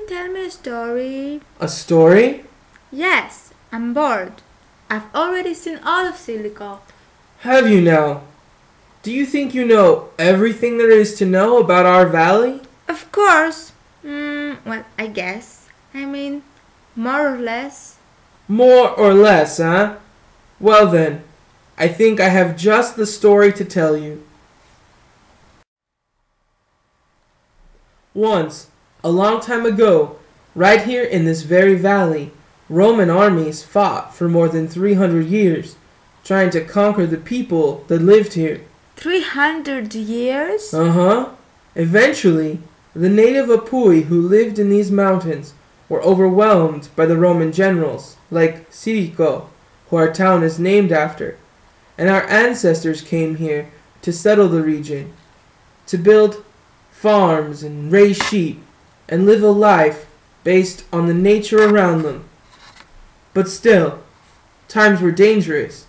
tell me a story? A story? Yes, I'm bored. I've already seen all of Silico. Have you now? Do you think you know everything there is to know about our valley? Of course. Well, I guess. I mean, more or less. More or less, huh? Well then, I think I have just the story to tell you. Once, a long time ago, right here in this very valley, Roman armies fought for more than 300 years, trying to conquer the people that lived here. 300 years? Uh-huh. Eventually, the native Apui who lived in these mountains were overwhelmed by the Roman generals, like Sirico, who our town is named after, and our ancestors came here to settle the region, to build farms and raise sheep, and live a life based on the nature around them. But still, times were dangerous.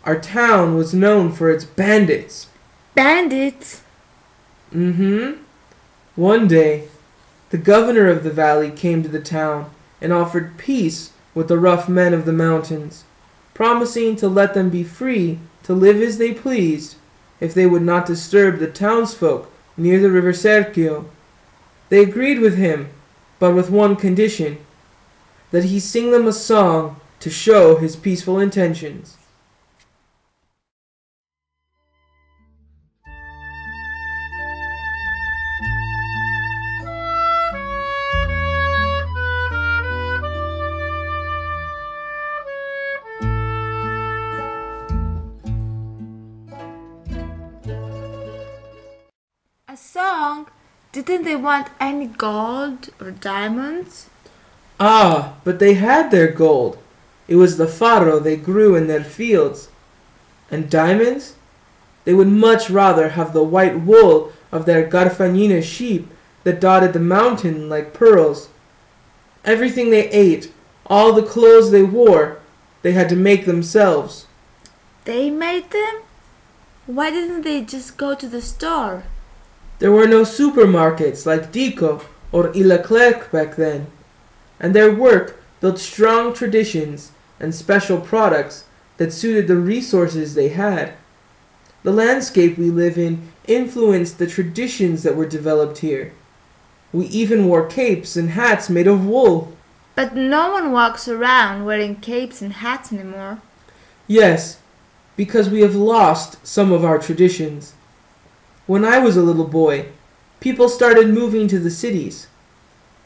Our town was known for its bandits. Bandits? One day, the governor of the valley came to the town and offered peace with the rough men of the mountains, promising to let them be free to live as they pleased if they would not disturb the townsfolk near the river Serchio. They agreed with him, but with one condition, that he sing them a song to show his peaceful intentions. A song? Didn't they want any gold or diamonds? Ah, but they had their gold. It was the farro they grew in their fields. And diamonds? They would much rather have the white wool of their Garfagnina sheep that dotted the mountain like pearls. Everything they ate, all the clothes they wore, they had to make themselves. They made them? Why didn't they just go to the store? There were no supermarkets like Dico or Leclerc back then, and their work built strong traditions and special products that suited the resources they had. The landscape we live in influenced the traditions that were developed here. We even wore capes and hats made of wool. But no one walks around wearing capes and hats anymore. Yes, because we have lost some of our traditions. When I was a little boy, people started moving to the cities.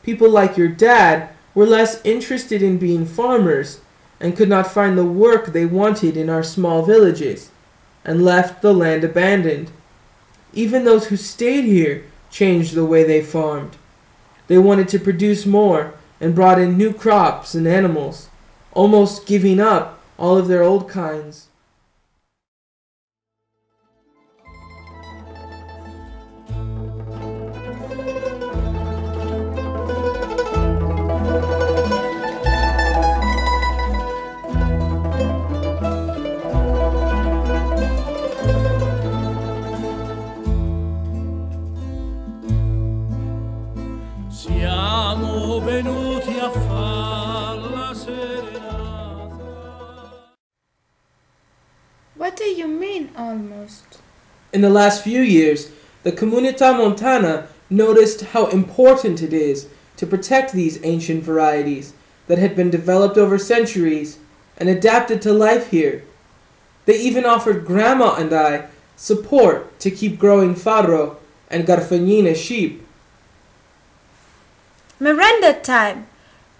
People like your dad were less interested in being farmers and could not find the work they wanted in our small villages, and left the land abandoned. Even those who stayed here changed the way they farmed. They wanted to produce more and brought in new crops and animals, almost giving up all of their old kinds. Siamo venuti a far la serenata. What do you mean, almost? In the last few years, the Comunità Montana noticed how important it is to protect these ancient varieties that had been developed over centuries and adapted to life here. They even offered Grandma and I support to keep growing farro and Garfagnina sheep. Miranda time!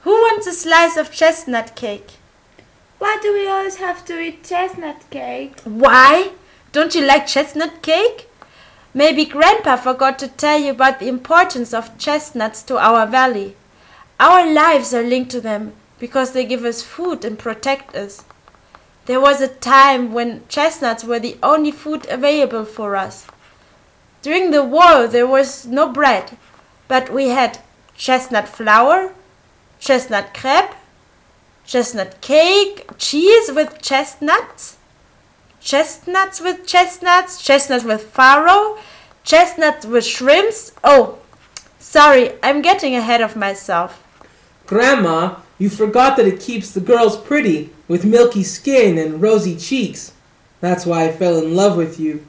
Who wants a slice of chestnut cake? Why do we always have to eat chestnut cake? Why? Don't you like chestnut cake? Maybe Grandpa forgot to tell you about the importance of chestnuts to our valley. Our lives are linked to them because they give us food and protect us. There was a time when chestnuts were the only food available for us. During the war there was no bread, but we had chestnut flour, chestnut crepe, chestnut cake, cheese with chestnuts, chestnuts with chestnuts, chestnuts with farro, chestnuts with shrimps. Oh, Sorry, I'm getting ahead of myself. Grandma, you forgot that it keeps the girls pretty, with milky skin and rosy cheeks. That's why I fell in love with you.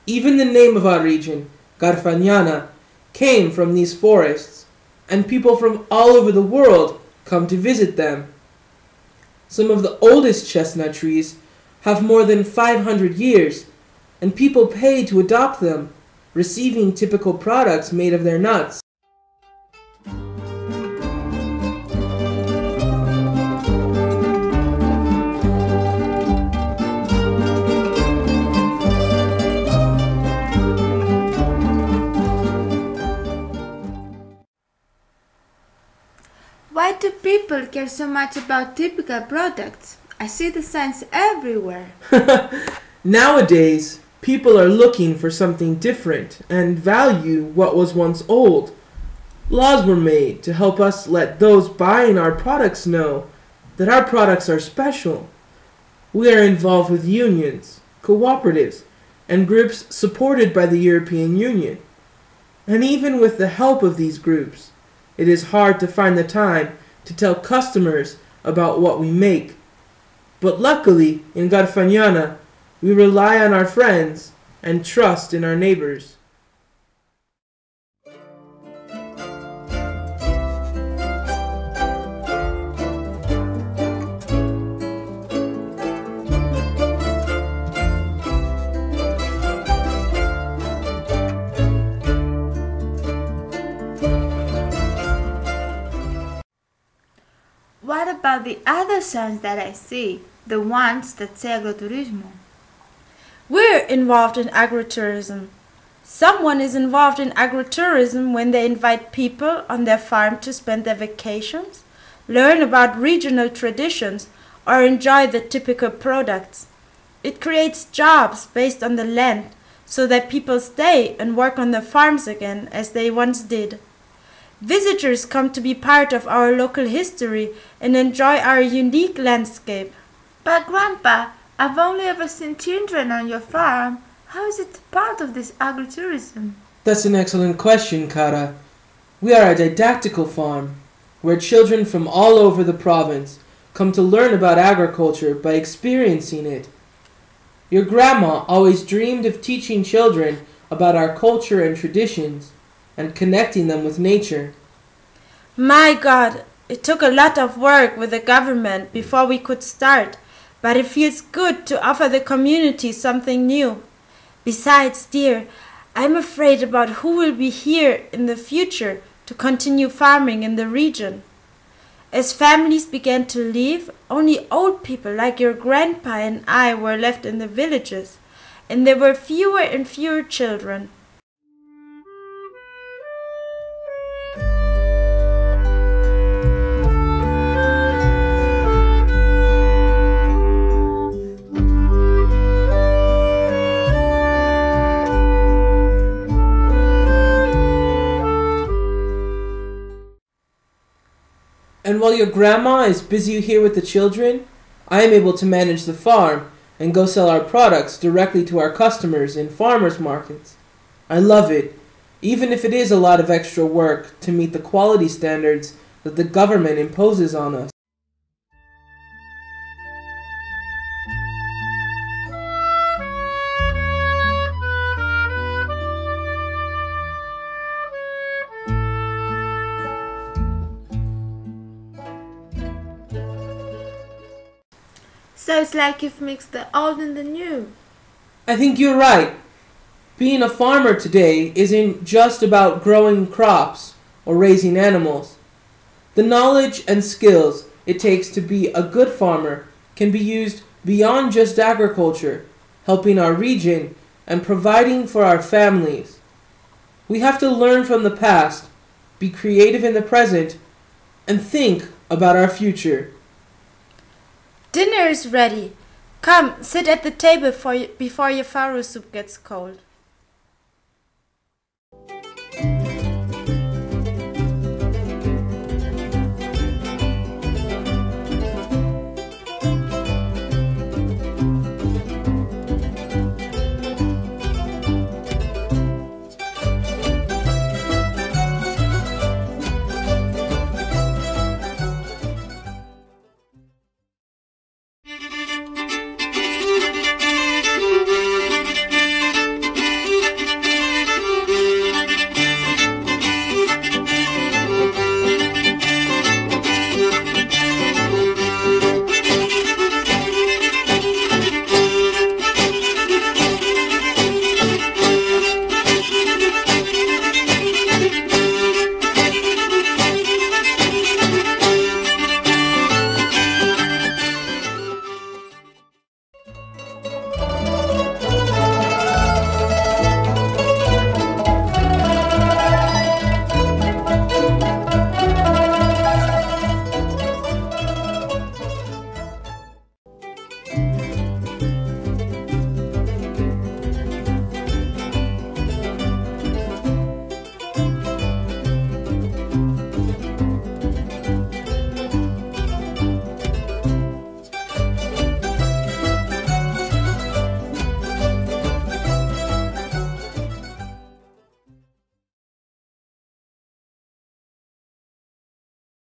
Even the name of our region, Garfagnana, came from these forests, and people from all over the world come to visit them. Some of the oldest chestnut trees have more than 500 years, and people pay to adopt them, receiving typical products made of their nuts. Why do people care so much about typical products? I see the signs everywhere. Nowadays, people are looking for something different and value what was once old. Laws were made to help us let those buying our products know that our products are special. We are involved with unions, cooperatives, and groups supported by the European Union. And even with the help of these groups, it is hard to find the time to tell customers about what we make. But luckily, in Garfagnana, we rely on our friends and trust in our neighbors. What about the other signs that I see? The ones that say agriturismo? We're involved in agritourism. Someone is involved in agritourism when they invite people on their farm to spend their vacations, learn about regional traditions, or enjoy the typical products. It creates jobs based on the land so that people stay and work on their farms again as they once did. Visitors come to be part of our local history and enjoy our unique landscape. But Grandpa, I've only ever seen children on your farm. How is it part of this agritourism? That's an excellent question, Cara. We are a didactical farm, where children from all over the province come to learn about agriculture by experiencing it. Your grandma always dreamed of teaching children about our culture and traditions, and connecting them with nature. My God, it took a lot of work with the government before we could start, but it feels good to offer the community something new. Besides, dear, I'm afraid about who will be here in the future to continue farming in the region. As families began to leave, only old people like your grandpa and I were left in the villages, and there were fewer and fewer children. And while your grandma is busy here with the children, I am able to manage the farm and go sell our products directly to our customers in farmers markets. I love it, even if it is a lot of extra work to meet the quality standards that the government imposes on us. So it's like you've mixed the old and the new. I think you're right. Being a farmer today isn't just about growing crops or raising animals. The knowledge and skills it takes to be a good farmer can be used beyond just agriculture, helping our region and providing for our families. We have to learn from the past, be creative in the present, and think about our future. Dinner is ready. Come, sit at the table before your farro soup gets cold.